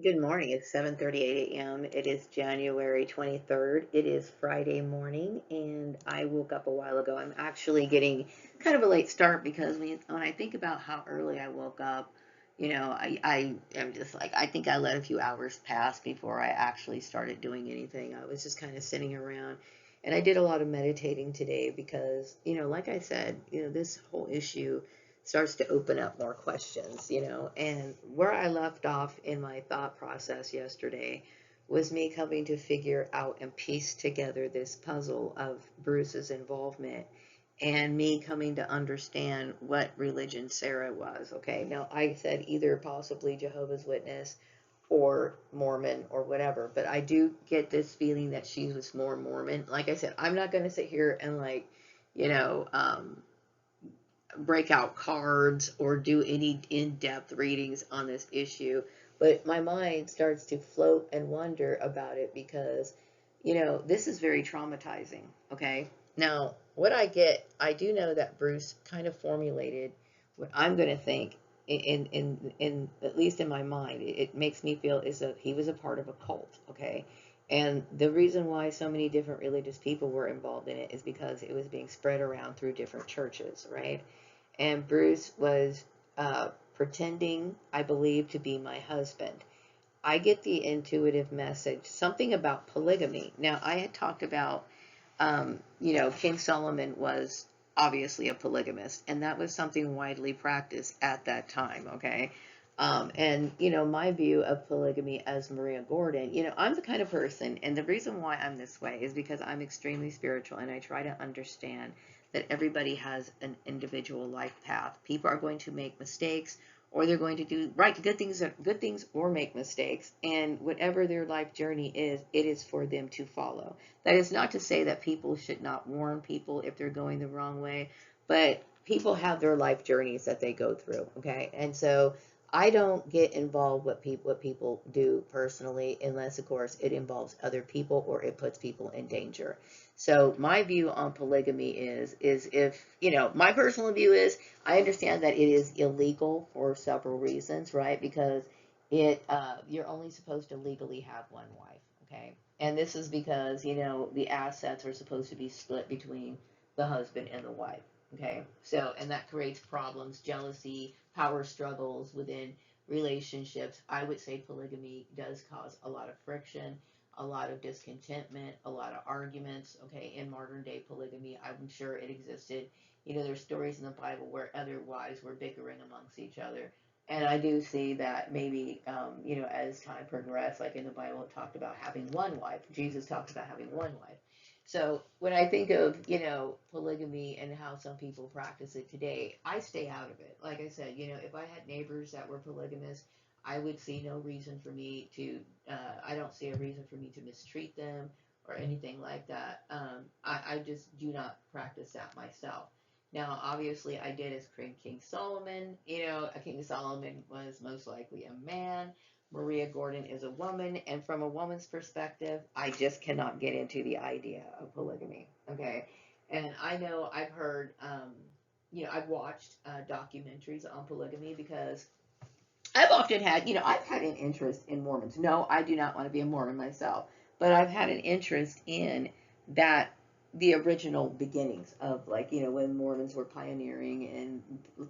Good morning. It's 7:38 a.m. It is January 23rd. It is Friday morning, and I woke up a while ago. I'm actually getting kind of a late start because when I think about how early I woke up, I am just like, I think I let a few hours pass before I actually started doing anything. I was just kind of sitting around, and I did a lot of meditating today because, like I said, this whole issue starts to open up more questions, and where I left off in my thought process yesterday was me coming to figure out and piece together this puzzle of Bruce's involvement and me coming to understand what religion Sarah was. Okay, now I said either possibly Jehovah's Witness or Mormon or whatever, but I do get this feeling that she was more Mormon. Like I said, I'm not going to sit here and you know, um, break out cards or do any in-depth readings on this issue, but my mind starts to float and wonder about it because, this is very traumatizing. Okay. Now, what I do know that Bruce kind of formulated what I'm going to think in at least in my mind, it makes me feel is that he was a part of a cult. Okay. And the reason why so many different religious people were involved in it is because it was being spread around through different churches, right? And Bruce was pretending, I believe, to be my husband. I get the intuitive message, something about polygamy. Now, I had talked about, King Solomon was obviously a polygamist, and that was something widely practiced at that time, okay? And, my view of polygamy as Maria Gordon, I'm the kind of person, and the reason why I'm this way is because I'm extremely spiritual and I try to understand that everybody has an individual life path. People are going to make mistakes or they're going to do right good things or make mistakes, and whatever their life journey is, it is for them to follow. That is not to say that people should not warn people if they're going the wrong way, but people have their life journeys that they go through, okay? And so I don't get involved what people do personally unless of course it involves other people or it puts people in danger. So my view on polygamy is if, my personal view is I understand that it is illegal for several reasons, right? Because you're only supposed to legally have one wife, okay? And this is because, the assets are supposed to be split between the husband and the wife, okay? So, and that creates problems, jealousy, power struggles within relationships. I would say polygamy does cause a lot of friction, a lot of discontentment, a lot of arguments, okay? In modern day polygamy, I'm sure it existed. There's stories in the Bible where other wives were bickering amongst each other. And I do see that maybe, as time progressed, like in the Bible, it talked about having one wife. Jesus talked about having one wife. So when I think of, polygamy and how some people practice it today, I stay out of it. Like I said, if I had neighbors that were polygamous, I would see no reason for me to, I don't see a reason for me to mistreat them or anything like that. I just do not practice that myself. Now, obviously, I did as King Solomon. King Solomon was most likely a man. Maria Gordon is a woman, and from a woman's perspective, I just cannot get into the idea of polygamy. Okay, and I know I've heard, I've watched documentaries on polygamy because I've often had, I've had an interest in Mormons. No, I do not want to be a Mormon myself, but I've had an interest in that the original beginnings of like, when Mormons were pioneering and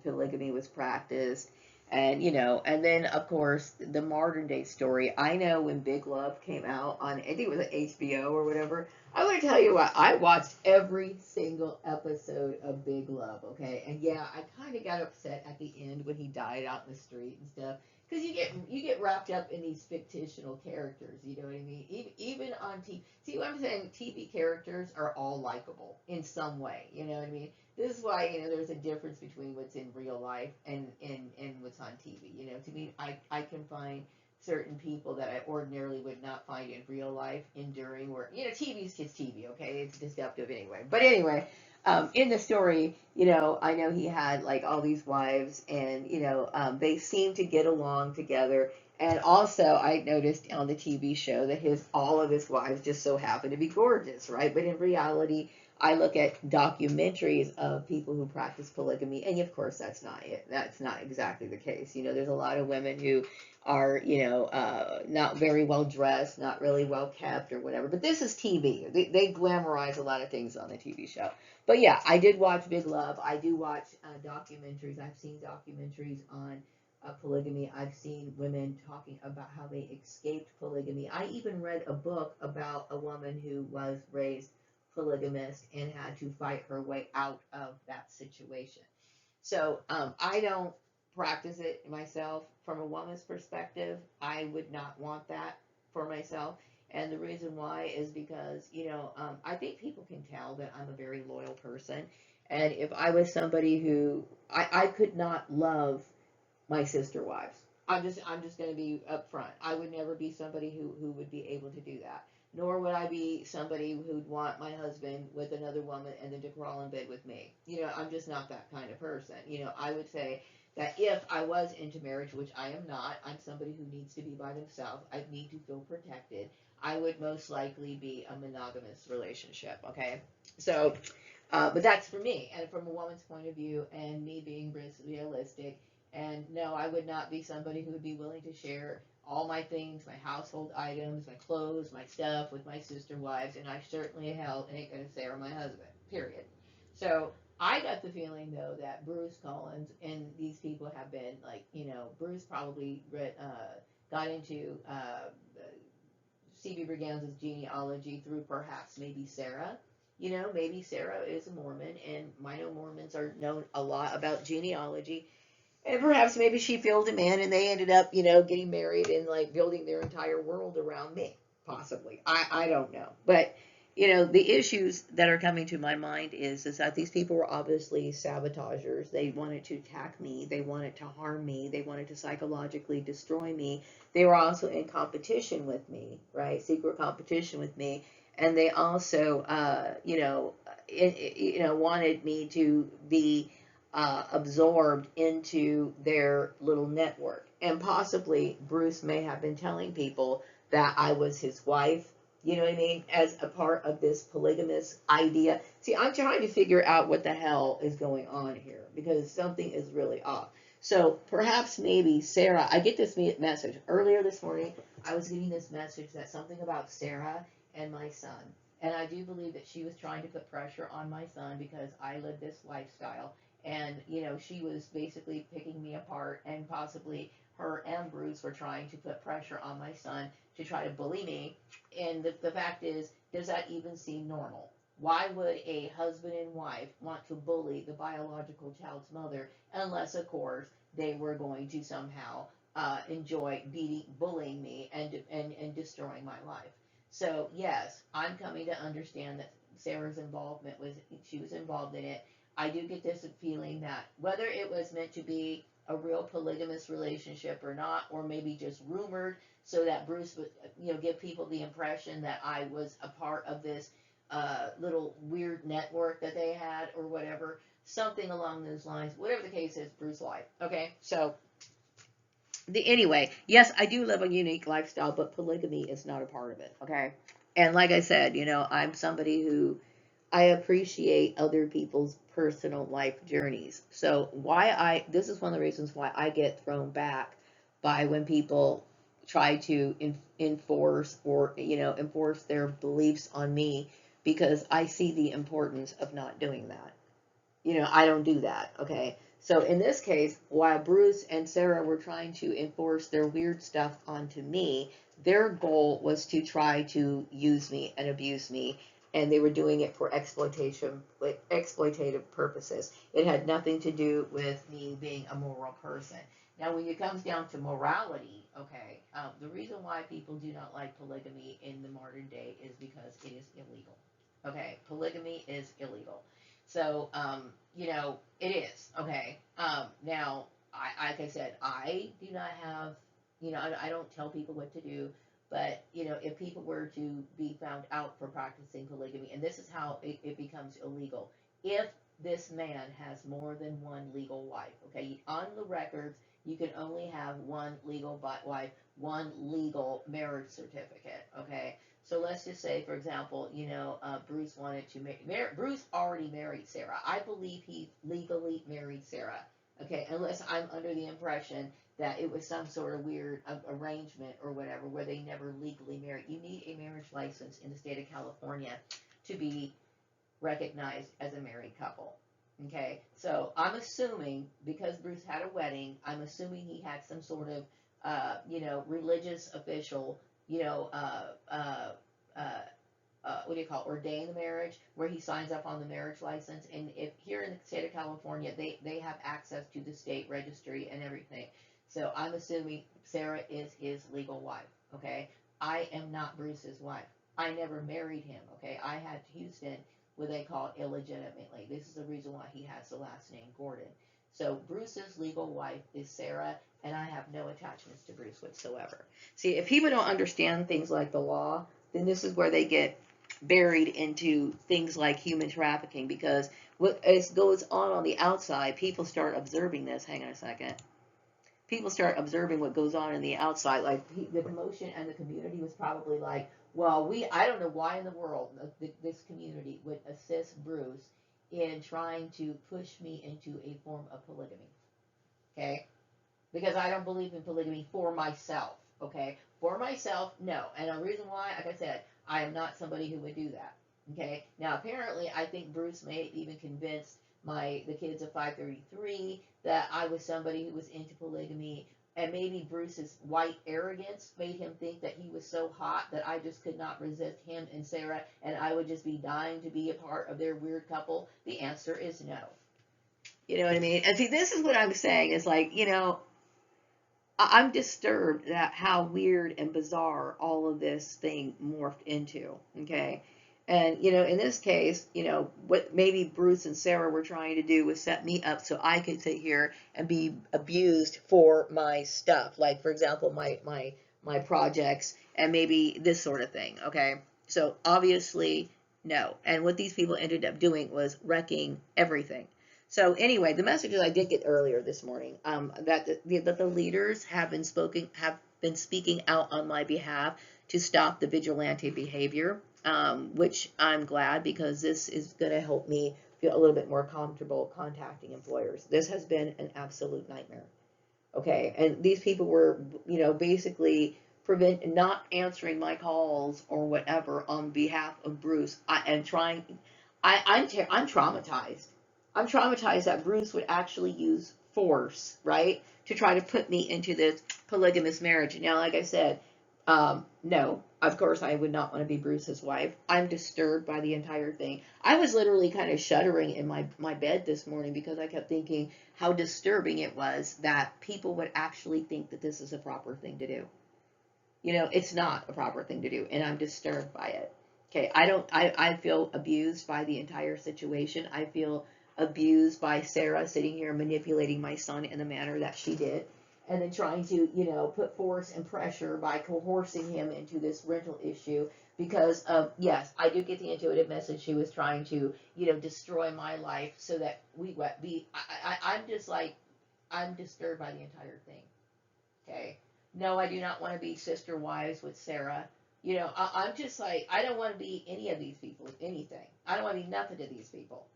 polygamy was practiced. And, and then of course the modern day story. I know when Big Love came out on, I think it was at HBO or whatever. I want to tell you what, I watched every single episode of Big Love, okay? And yeah, I kind of got upset at the end when he died out in the street and stuff. Because you get wrapped up in these fictional characters, you know what I mean? Even on TV. See what I'm saying? TV characters are all likable in some way, you know what I mean? This is why, there's a difference between what's in real life and what's on TV. To me, I can find certain people that I ordinarily would not find in real life enduring, where TV's just TV, okay? It's deceptive anyway. But anyway, in the story, I know he had like all these wives, and they seem to get along together. And also, I noticed on the TV show that his all of his wives just so happen to be gorgeous, right? But in reality, I look at documentaries of people who practice polygamy, and of course, that's not it. That's not exactly the case. You know, there's a lot of women who are, not very well dressed, not really well kept, or whatever. But this is TV. They glamorize a lot of things on the TV show. But yeah, I did watch Big Love. I do watch documentaries. I've seen documentaries on polygamy. I've seen women talking about how they escaped polygamy. I even read a book about a woman who was raised polygamist and had to fight her way out of that situation. So I don't practice it myself from a woman's perspective. I would not want that for myself. And the reason why is because, I think people can tell that I'm a very loyal person. And if I was somebody who, I could not love my sister wives. I'm just going to be upfront. I would never be somebody who would be able to do that. Nor would I be somebody who'd want my husband with another woman and then to crawl in bed with me. I'm just not that kind of person. I would say that if I was into marriage, which I am not, I'm somebody who needs to be by themselves. I need to feel protected. I would most likely be a monogamous relationship. Okay, so but that's for me, and from a woman's point of view, and me being realistic. And no, I would not be somebody who would be willing to share all my things, my household items, my clothes, my stuff with my sister wives, and I certainly hell ain't gonna say or my husband. Period. So I got the feeling though that Bruce Collins and these people have been like, Bruce probably got into C.B. Briganza's genealogy through perhaps maybe Sarah. Maybe Sarah is a Mormon, and I know Mormons are known a lot about genealogy, and perhaps maybe she filled him in and they ended up, getting married and like building their entire world around me. Possibly. I don't know. But, the issues that are coming to my mind is that these people were obviously sabotagers. They wanted to attack me. They wanted to harm me. They wanted to psychologically destroy me. They were also in competition with me, right? Secret competition with me. And they also, wanted me to be absorbed into their little network. And possibly Bruce may have been telling people that I was his wife, you know what I mean, as a part of this polygamous idea. See, I'm trying to figure out what the hell is going on here because something is really off. So perhaps maybe Sarah, I get this message earlier this morning. I was getting this message that something about Sarah and my son. And I do believe that she was trying to put pressure on my son because I live this lifestyle, and she was basically picking me apart, and possibly her and Bruce were trying to put pressure on my son to try to bully me. And the fact is, does that even seem normal? Why would a husband and wife want to bully the biological child's mother unless, of course, they were going to somehow enjoy bullying me and destroying my life? So yes, I'm coming to understand that Sarah's involvement she was involved in it. I do get this feeling that whether it was meant to be a real polygamous relationship or not, or maybe just rumored so that Bruce would, give people the impression that I was a part of this little weird network that they had or whatever, something along those lines. Whatever the case is, Bruce lied. Okay, so anyway, yes, I do live a unique lifestyle, but polygamy is not a part of it. Okay, and like I said, I'm somebody who I appreciate other people's personal life journeys. So this is one of the reasons why I get thrown back by when people try to enforce or, enforce their beliefs on me, because I see the importance of not doing that. I don't do that. Okay. So in this case, while Bruce and Sarah were trying to enforce their weird stuff onto me, their goal was to try to use me and abuse me, and they were doing it for exploitative purposes. It had nothing to do with me being a moral person. Now, when it comes down to morality, okay, the reason why people do not like polygamy in the modern day is because it is illegal. Okay, polygamy is illegal. So, it is. Okay. Now, like I said, I do not have, I don't tell people what to do, but, if people were to be found out for practicing polygamy, and this is how it becomes illegal. If this man has more than one legal wife, okay, on the records, you can only have one legal wife, one legal marriage certificate, okay? So let's just say, for example, Bruce wanted to Bruce already married Sarah. I believe he legally married Sarah. Okay, unless I'm under the impression that it was some sort of weird arrangement or whatever where they never legally married. You need a marriage license in the state of California to be recognized as a married couple. Okay, so I'm assuming because Bruce had a wedding, I'm assuming he had some sort of, religious official, you know, what do you call it, ordain the marriage, where he signs up on the marriage license. And if here in the state of California, they have access to the state registry and everything. So I'm assuming Sarah is his legal wife. Okay, I am not Bruce's wife. I never married him. Okay, I had Houston, what they call illegitimately. This is the reason why he has the last name Gordon. So Bruce's legal wife is Sarah, and I have no attachments to Bruce whatsoever. See, if people don't understand things like the law, then this is where they get buried into things like human trafficking, because what goes on the outside, people start observing this. Hang on a second. People start observing what goes on in the outside. Like the commotion and the community was probably like, well, I don't know why in the world this community would assist Bruce in trying to push me into a form of polygamy. Okay? Because I don't believe in polygamy for myself. Okay? For myself, no. And the reason why, like I said, I am not somebody who would do that. Okay? Now, apparently, I think Bruce may have even convinced the kids of 533 that I was somebody who was into polygamy, and maybe Bruce's white arrogance made him think that he was so hot that I just could not resist him and Sarah, and I would just be dying to be a part of their weird couple. The answer is no. You know what I mean? And see, this is what I'm saying is like, I'm disturbed at how weird and bizarre all of this thing morphed into. Okay. And, in this case, what maybe Bruce and Sarah were trying to do was set me up so I could sit here and be abused for my stuff. Like, for example, my projects and maybe this sort of thing. Okay. So obviously, no. And what these people ended up doing was wrecking everything. So anyway, the messages I did get earlier this morning, that the leaders have been speaking out on my behalf to stop the vigilante behavior, which I'm glad, because this is going to help me feel a little bit more comfortable contacting employers. This has been an absolute nightmare. Okay, and these people were, basically not answering my calls or whatever on behalf of Bruce. I'm traumatized. I'm traumatized that Bruce would actually use force, right, to try to put me into this polygamous marriage. Now, like I said, no, of course I would not want to be Bruce's wife. I'm disturbed by the entire thing. I was literally kind of shuddering in my bed this morning because I kept thinking how disturbing it was that people would actually think that this is a proper thing to do. It's not a proper thing to do, and I'm disturbed by it. Okay, I feel abused by the entire situation. I feel abused by Sarah sitting here manipulating my son in the manner that she did, and then trying to, put force and pressure by coercing him into this rental issue because of, yes, I do get the intuitive message she was trying to, destroy my life so that we would be, I'm just like, I'm disturbed by the entire thing. Okay. No, I do not want to be sister wives with Sarah. I'm just like, I don't want to be any of these people, anything. I don't want to be nothing to these people.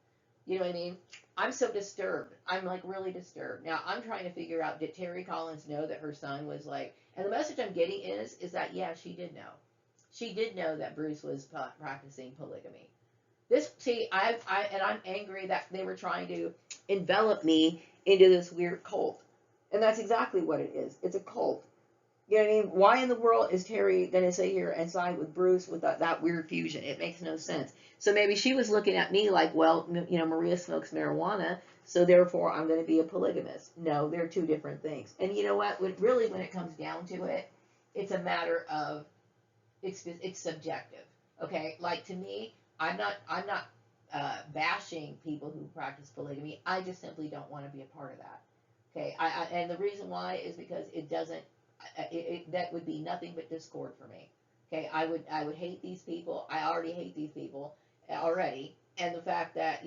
You know what I mean? I'm so disturbed. I'm like really disturbed. Now I'm trying to figure out, did Terry Collins know that her son was like, and the message I'm getting is that, yeah, she did know. She did know that Bruce was practicing polygamy. And I'm angry that they were trying to envelop me into this weird cult. And that's exactly what it is. It's a cult. You know what I mean? Why in the world is Terry going to sit here and side with Bruce with that weird fusion? It makes no sense. So maybe she was looking at me like, well, Maria smokes marijuana, so therefore I'm going to be a polygamist. No, they're two different things. And you know what? When it comes down to it, it's a matter of, it's subjective. Okay? Like to me, I'm not bashing people who practice polygamy. I just simply don't want to be a part of that. Okay? And the reason why is because it doesn't that would be nothing but discord for me. Okay, I would hate these people. I already hate these people already, and the fact that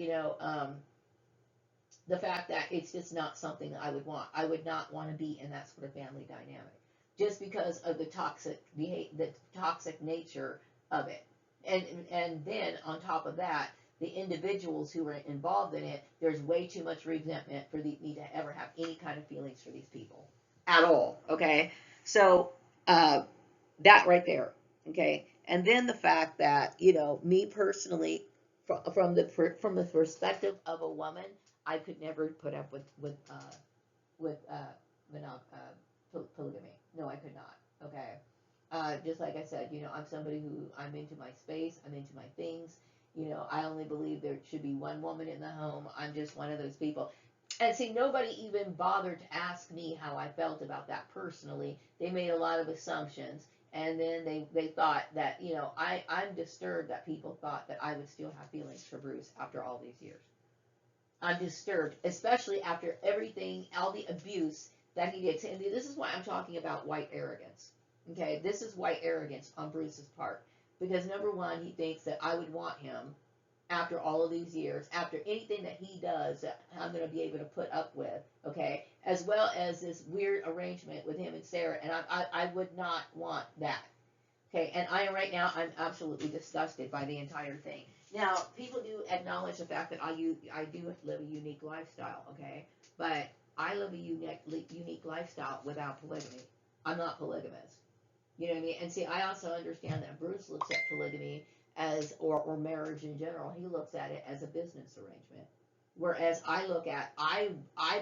it's just not something that I would want. I would not want to be in that sort of family dynamic, just because of the toxic nature of it. And then on top of that, the individuals who are involved in it, there's way too much resentment for me to ever have any kind of feelings for these people at all. Okay, so uh, that right there. Okay, and then the fact that me personally, from the perspective of a woman, I could never put up with polygamy. No, I could not. Okay. Just like I said, I'm somebody who I'm into my space, I'm into my things. I only believe there should be one woman in the home. I'm just one of those people. And see, nobody even bothered to ask me how I felt about that personally. They made a lot of assumptions. And then they thought that, I'm disturbed that people thought that I would still have feelings for Bruce after all these years. I'm disturbed, especially after everything, all the abuse that he did. And this is why I'm talking about white arrogance. Okay, this is white arrogance on Bruce's part. Because number one, he thinks that I would want him after all of these years, after anything that he does that I'm going to be able to put up with, okay, as well as this weird arrangement with him and Sarah, and I would not want that. Okay, and right now, I'm absolutely disgusted by the entire thing. Now, people do acknowledge the fact that I do live a unique lifestyle, okay? But I live a unique lifestyle without polygamy. I'm not polygamous. You know what I mean? And see, I also understand that Bruce looks at polygamy as, or marriage in general, he looks at it as a business arrangement. Whereas I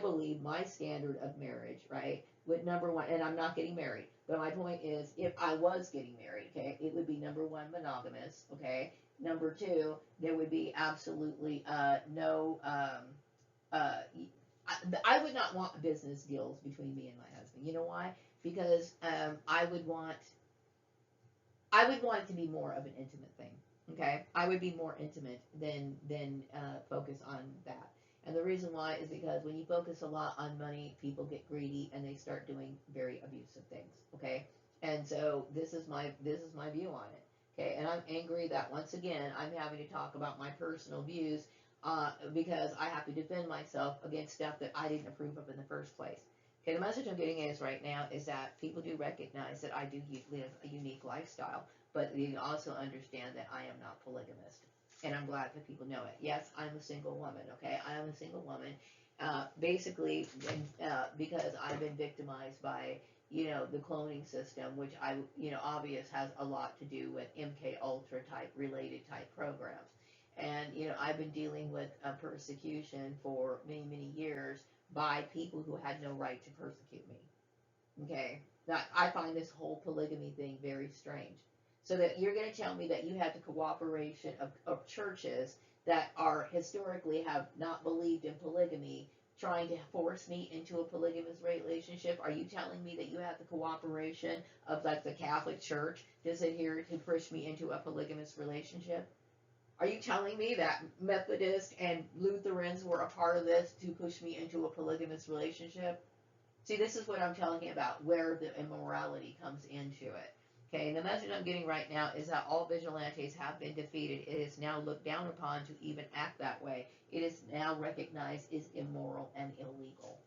believe my standard of marriage, right, would number one, and I'm not getting married, but my point is, if I was getting married, okay, it would be number one, monogamous, okay. Number two, there would be absolutely no, I would not want business deals between me and my husband. You know why? Because I would want it to be more of an intimate thing. Okay, I would be more intimate than focus on that. And the reason why is because when you focus a lot on money, people get greedy and they start doing very abusive things. Okay, and so this is my view on it. Okay, and I'm angry that once again I'm having to talk about my personal views because I have to defend myself against stuff that I didn't approve of in the first place. Okay, the message I'm getting is right now is that people do recognize that I do live a unique lifestyle, but they also understand that I am not polygamist. And I'm glad that people know it. Yes, I'm a single woman, okay? I am a single woman. Basically, because I've been victimized by, the cloning system, which obvious has a lot to do with MK Ultra type related type programs. And, I've been dealing with persecution for many, many years by people who had no right to persecute me. Okay? Now, I find this whole polygamy thing very strange. So that you're going to tell me that you had the cooperation of churches that are historically have not believed in polygamy trying to force me into a polygamous relationship? Are you telling me that you have the cooperation of like the Catholic Church to sit here to push me into a polygamous relationship? Are you telling me that Methodists and Lutherans were a part of this to push me into a polygamous relationship? See, this is what I'm telling you about where the immorality comes into it. Okay, and the message I'm getting right now is that all vigilantes have been defeated. It is now looked down upon to even act that way. It is now recognized as immoral and illegal.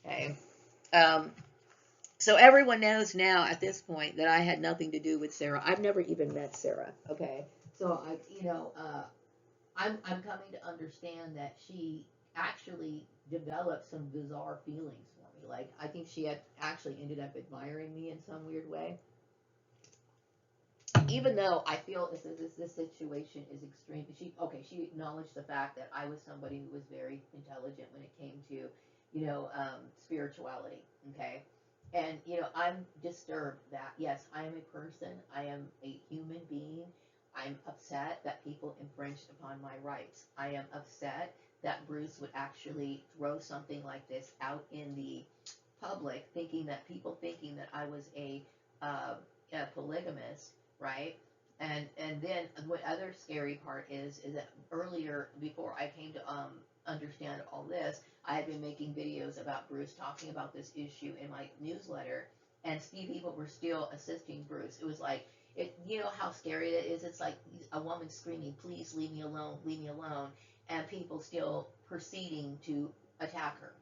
Okay. Um, so everyone knows now at this point that I had nothing to do with Sarah. I've never even met Sarah. Okay. So I'm coming to understand that she actually developed some bizarre feelings for me. Like I think she had actually ended up admiring me in some weird way. Even though I feel this situation is extreme. She acknowledged the fact that I was somebody who was very intelligent when it came to spirituality. Okay. And I'm disturbed that yes, I am a person, I am a human being. I'm upset that people infringed upon my rights. I am upset that Bruce would actually throw something like this out in the public, thinking that I was a polygamist, right? And then what other scary part is that earlier, before I came to understand all this, I had been making videos about Bruce, talking about this issue in my newsletter, and people were still assisting Bruce. It was like you know how scary it is. It's like a woman screaming, "Please leave me alone, leave me alone," and people still proceeding to attack her.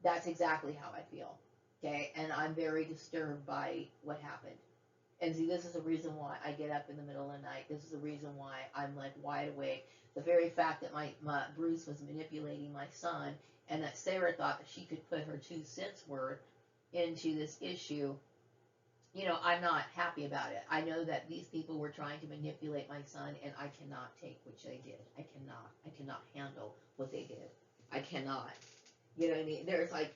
That's exactly how I feel. Okay, and I'm very disturbed by what happened. And see, this is the reason why I get up in the middle of the night. This is the reason why I'm like wide awake. The very fact that my Bruce was manipulating my son, and that Sarah thought that she could put her 2 cents worth into this issue, I'm not happy about it. I know that these people were trying to manipulate my son, and I cannot take what they did. I cannot. I cannot handle what they did. I cannot. You know what I mean? There's like,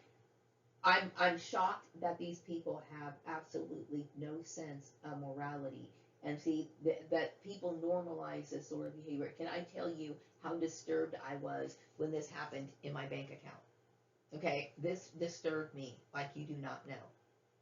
I'm shocked that these people have absolutely no sense of morality, and see that people normalize this sort of behavior. Can I tell you how disturbed I was when this happened in my bank account? Okay, this disturbed me like you do not know.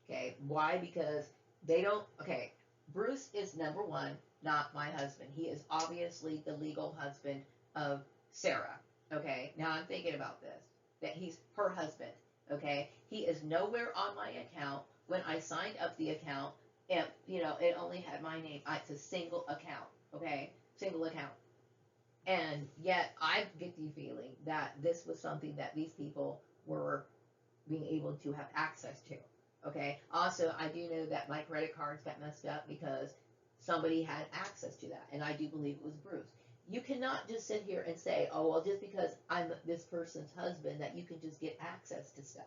Okay, why? Because they don't. Okay, Bruce is number one, not my husband. He is obviously the legal husband of Sarah. Okay, now I'm thinking about this, that he's her husband. Okay, he is nowhere on my account. When I signed up the account, it only had my name. It's a single account. Okay, single account. And yet I get the feeling that this was something that these people were being able to have access to. Okay. Also, I do know that my credit cards got messed up because somebody had access to that, and I do believe it was Bruce. You cannot just sit here and say, "Oh, well, just because I'm this person's husband, that you can just get access to stuff."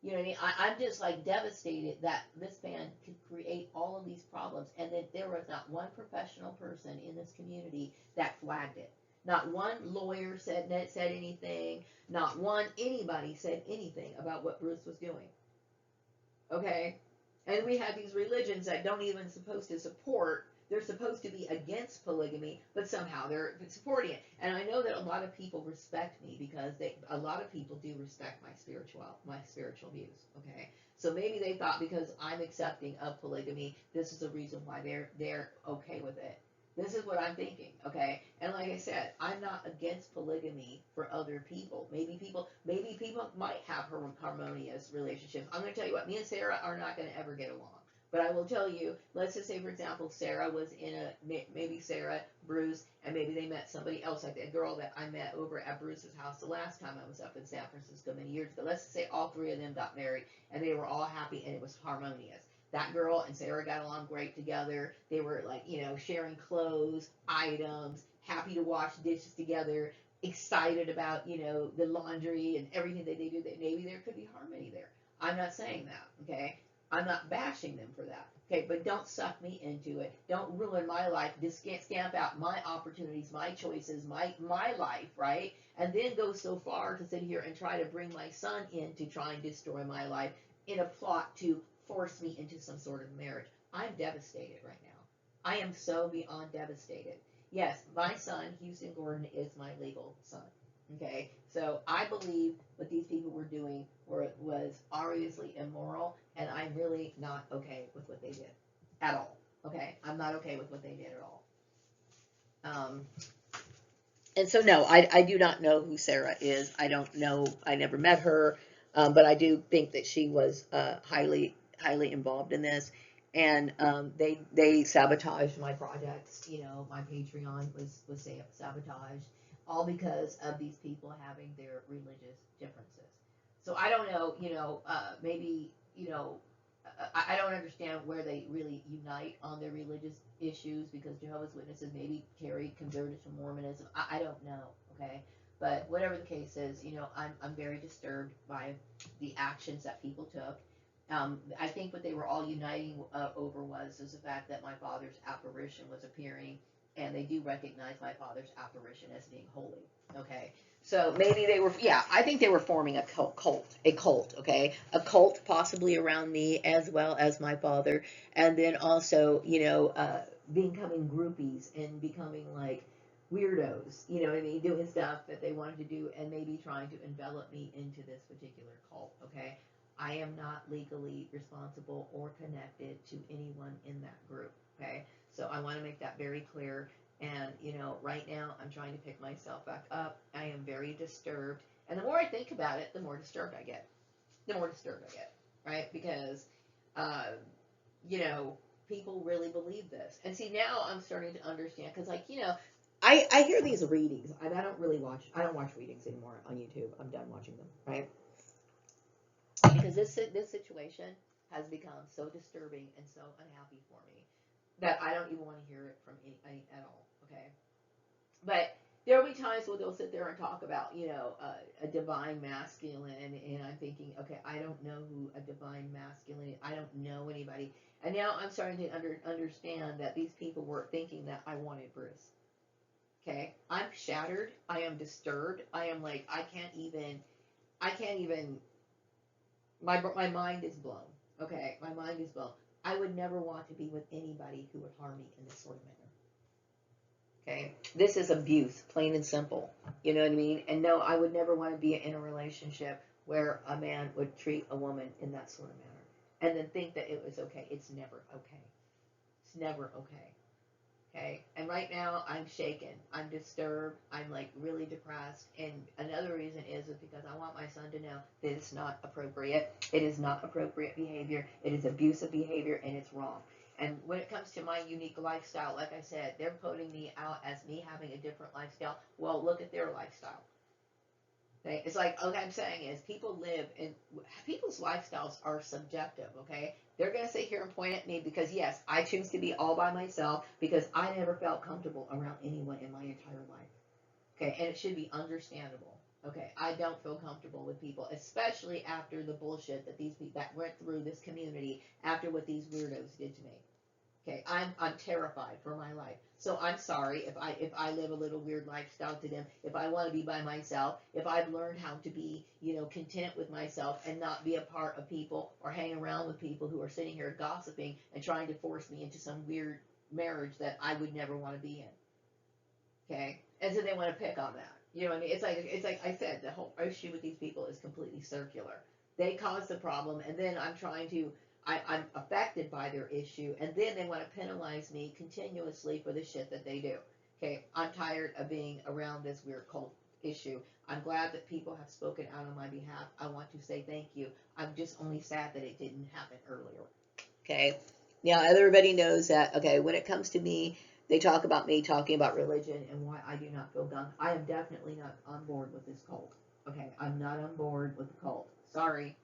You know what I mean? I'm just like devastated that this man could create all of these problems, and that there was not one professional person in this community that flagged it. Not one lawyer said anything. Not one anybody said anything about what Bruce was doing. Okay, and we have these religions that don't even supposed to support. They're supposed to be against polygamy, but somehow they're supporting it. And I know that a lot of people respect me because a lot of people do respect my spiritual views. Okay, so maybe they thought because I'm accepting of polygamy, this is the reason why they're okay with it. This is what I'm thinking, okay? And like I said, I'm not against polygamy for other people. Maybe people might have harmonious relationships. I'm going to tell you what, me and Sarah are not going to ever get along. But I will tell you, let's just say, for example, Sarah was in maybe Sarah, Bruce, and maybe they met somebody else, like that girl that I met over at Bruce's house the last time I was up in San Francisco many years ago. Let's just say all three of them got married, and they were all happy, and it was harmonious. That girl and Sarah got along great together. They were like, sharing clothes, items, happy to wash dishes together, excited about, the laundry and everything that they do. That maybe there could be harmony there. I'm not saying that, okay? I'm not bashing them for that. Okay, but don't suck me into it. Don't ruin my life. Just stamp out my opportunities, my choices, my life, right? And then go so far to sit here and try to bring my son in to try and destroy my life in a plot to force me into some sort of marriage. I'm devastated right now. I am so beyond devastated. Yes, my son, Houston Gordon, is my legal son. Okay, so I believe what these people were doing was obviously immoral, and I'm really not okay with what they did at all. Okay, I'm not okay with what they did at all. And so no, I do not know who Sarah is. I don't know. I never met her, but I do think that she was highly involved in this, and they sabotaged my projects. My Patreon was sabotaged, all because of these people having their religious differences. So I don't know. Maybe I don't understand where they really unite on their religious issues, because Jehovah's Witnesses maybe Carrie converted to Mormonism. I don't know, okay? But whatever the case is, I'm very disturbed by the actions that people took. I think what they were all uniting over was the fact that my father's apparition was appearing, and they do recognize my father's apparition as being holy, okay? So maybe they were, yeah, I think they were forming a cult, okay? A cult possibly around me as well as my father. And then also, becoming groupies and becoming like weirdos, you know what I mean? Doing stuff that they wanted to do, and maybe trying to envelop me into this particular cult, okay? I am not legally responsible or connected to anyone in that group, okay? So I want to make that very clear. And, right now I'm trying to pick myself back up. I am very disturbed. And the more I think about it, the more disturbed I get. The more disturbed I get, right? Because, uh, people really believe this. And see, now I'm starting to understand. Because, I hear these readings. And I don't watch readings anymore on YouTube. I'm done watching them, right? Because this situation has become so disturbing and so unhappy for me that I don't even want to hear it from any at all. Okay, but there will be times where they'll sit there and talk about, a divine masculine, and I'm thinking, okay, I don't know who a divine masculine is. I don't know anybody, and now I'm starting to understand that these people were thinking that I wanted Bruce. Okay, I'm shattered. I am disturbed. I am like, I can't even. My mind is blown. Okay, my mind is blown. I would never want to be with anybody who would harm me in this sort of manner. Okay, this is abuse, plain and simple. You know what I mean? And no, I would never want to be in a relationship where a man would treat a woman in that sort of manner and then think that it was okay. It's never okay. It's never okay. Okay, and right now I'm shaken. I'm disturbed. I'm like really depressed. And another reason is because I want my son to know that it's not appropriate. It is not appropriate behavior. It is abusive behavior, and it's wrong. And when it comes to my unique lifestyle, like I said, they're putting me out as me having a different lifestyle. Well, look at their lifestyle. Okay? It's like, what I'm saying is people live in, people's lifestyles are subjective, okay? They're going to sit here and point at me because, yes, I choose to be all by myself because I never felt comfortable around anyone in my entire life. Okay, and it should be understandable. Okay, I don't feel comfortable with people, especially after the bullshit that these people that went through this community after what these weirdos did to me. Okay, I'm terrified for my life. So I'm sorry if I live a little weird lifestyle to them. If I want to be by myself, if I've learned how to be, content with myself and not be a part of people or hang around with people who are sitting here gossiping and trying to force me into some weird marriage that I would never want to be in. Okay, and so they want to pick on that. You know what I mean? It's like I said, the whole issue with these people is completely circular. They cause the problem, and then I'm affected by their issue, and then they want to penalize me continuously for the shit that they do. Okay, I'm tired of being around this weird cult issue. I'm glad that people have spoken out on my behalf. I want to say thank you. I'm just only sad that it didn't happen earlier. Okay. Now everybody knows that. Okay, when it comes to me, they talk about me talking about religion and why I do not feel gung. I am definitely not on board with this cult. Okay, I'm not on board with the cult. Sorry.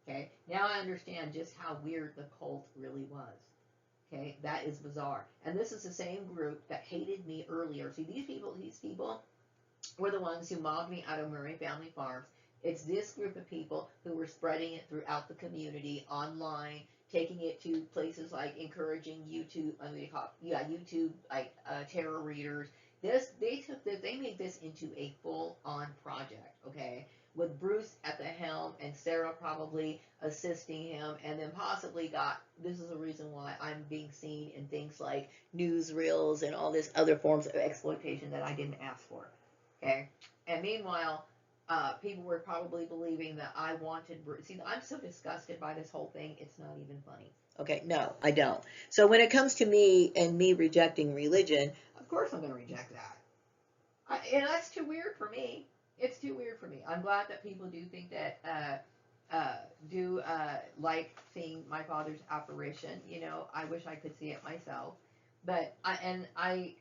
Okay, now I understand just how weird the cult really was. Okay, that is bizarre. And this is the same group that hated me earlier. See, these people were the ones who mobbed me out of Murray Family Farms. It's this group of people who were spreading it throughout the community, online, taking it to places like encouraging YouTube, YouTube, like tarot readers. They made this into a full-on project, okay, with Bruce at the helm and Sarah probably assisting him, and then possibly this is the reason why I'm being seen in things like newsreels and all this other forms of exploitation that I didn't ask for. Okay, and meanwhile, people were probably believing that I wanted Bruce. See, I'm so disgusted by this whole thing, it's not even funny. Okay, no, I don't. So when it comes to me and me rejecting religion, of course I'm going to reject that. And that's too weird for me. It's too weird for me. I'm glad that people do think that, like seeing my father's apparition. I wish I could see it myself. But I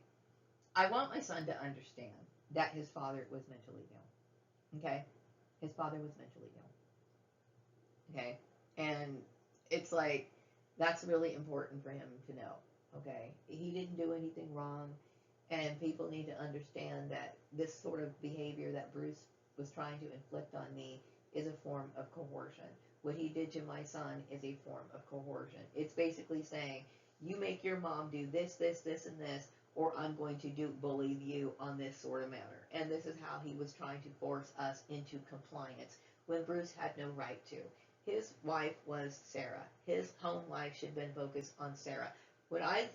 want my son to understand that his father was mentally ill. Okay? His father was mentally ill. Okay? And it's like, that's really important for him to know. Okay? He didn't do anything wrong. And people need to understand that this sort of behavior that Bruce was trying to inflict on me is a form of coercion. What he did to my son is a form of coercion. It's basically saying, you make your mom do this, this, this, and this, or I'm going to bully you on this sort of manner. And this is how he was trying to force us into compliance when Bruce had no right to. His wife was Sarah. His home life should have been focused on Sarah. When I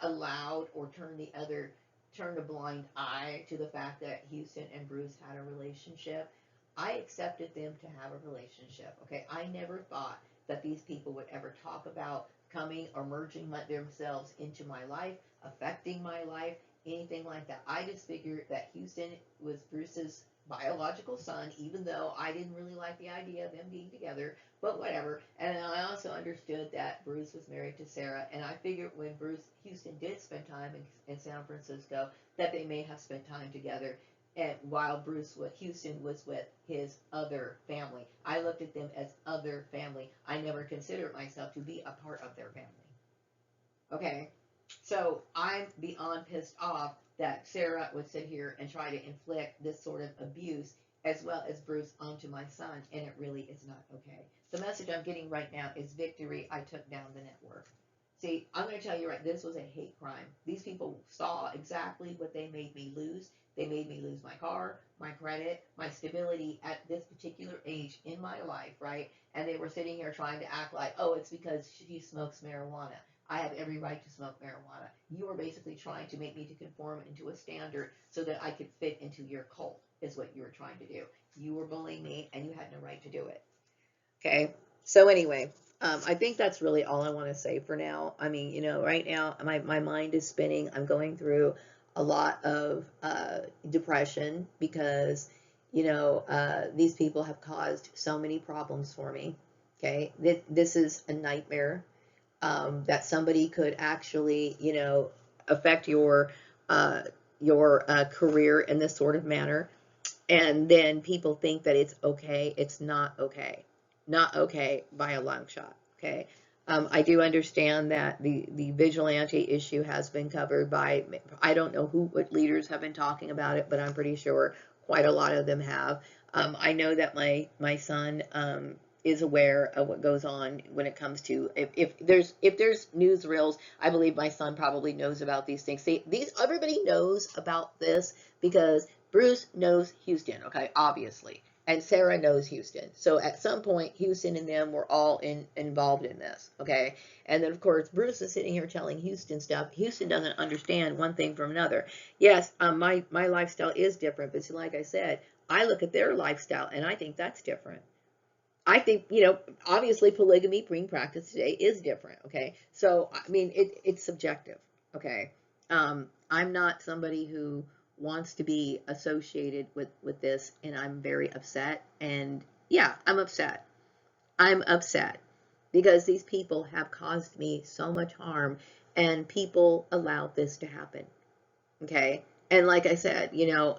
allowed or turned a blind eye to the fact that Houston and Bruce had a relationship, I accepted them to have a relationship. Okay, I never thought that these people would ever talk about coming or merging themselves into my life, affecting my life, anything like that. I just figured that Houston was Bruce's biological son, even though I didn't really like the idea of them being together, but whatever. And I also understood that Bruce was married to Sarah, and I figured when Houston did spend time in San Francisco, that they may have spent time together. and while Houston was with his other family. I looked at them as other family. I never considered myself to be a part of their family. Okay? So I'm beyond pissed off that Sarah would sit here and try to inflict this sort of abuse as well as Bruce onto my son, and it really is not okay. The message I'm getting right now is victory. I took down the network. See, I'm going to tell you right, this was a hate crime. These people saw exactly what they made me lose. They made me lose my car, my credit, my stability at this particular age in my life, right? And they were sitting here trying to act like, oh, it's because she smokes marijuana. I have every right to smoke marijuana. You were basically trying to make me to conform into a standard so that I could fit into your cult, is what you were trying to do. You were bullying me, and you had no right to do it. Okay? So anyway, I think that's really all I want to say for now. I mean, you know, right now, my mind is spinning. I'm going through a lot of depression because, you know, these people have caused so many problems for me. Okay? This is a nightmare. That somebody could actually, you know, affect your career in this sort of manner, and then people think that it's okay. It's not okay. Not okay by a long shot. Okay. I do understand that the vigilante issue has been covered by, I don't know what leaders have been talking about it, but I'm pretty sure quite a lot of them have. I know that my son is aware of what goes on when it comes to, if there's newsreels, I believe my son probably knows about these things. See, everybody knows about this because Bruce knows Houston, okay, obviously, and Sarah knows Houston. So at some point, Houston and them were all involved in this, okay? And then, of course, Bruce is sitting here telling Houston stuff. Houston doesn't understand one thing from another. Yes, my lifestyle is different, but see, like I said, I look at their lifestyle, and I think that's different. I think, you know, obviously polygamy being practiced today is different, okay? So, I mean, it's subjective, okay? I'm not somebody who wants to be associated with this, and I'm very upset. And yeah, I'm upset. I'm upset because these people have caused me so much harm, and people allowed this to happen, okay? And like I said, you know,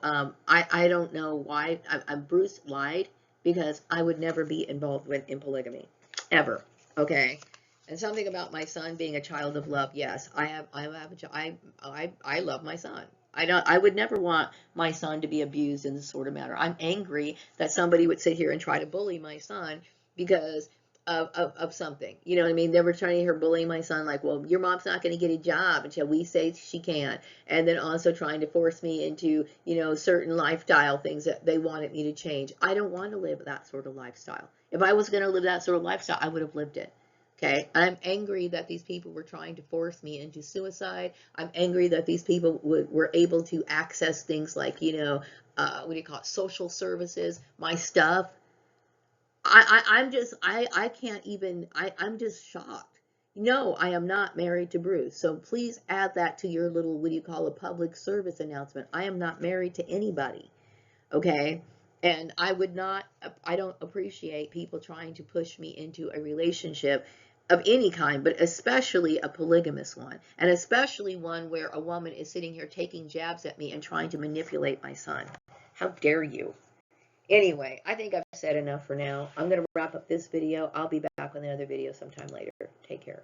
I don't know why Bruce lied, because I would never be involved in polygamy, ever, okay? And something about my son being a child of love, yes, I love my son. I would never want my son to be abused in this sort of manner. I'm angry that somebody would sit here and try to bully my son because of something. You know what I mean? They were trying to hear bullying my son, like, well, your mom's not going to get a job until we say she can. And then also trying to force me into, you know, certain lifestyle things that they wanted me to change. I don't want to live that sort of lifestyle. If I was going to live that sort of lifestyle, I would have lived it. Okay, I'm angry that these people were trying to force me into suicide. I'm angry that these people were able to access things like, you know, what do you call it, social services, my stuff. I can't even, I'm just shocked. No, I am not married to Bruce. So please add that to your little, what do you call, a public service announcement. I am not married to anybody. Okay. And I don't appreciate people trying to push me into a relationship of any kind, but especially a polygamous one, and especially one where a woman is sitting here taking jabs at me and trying to manipulate my son. How dare you? Anyway, I think I've said enough for now. I'm going to wrap up this video. I'll be back with another video sometime later. Take care.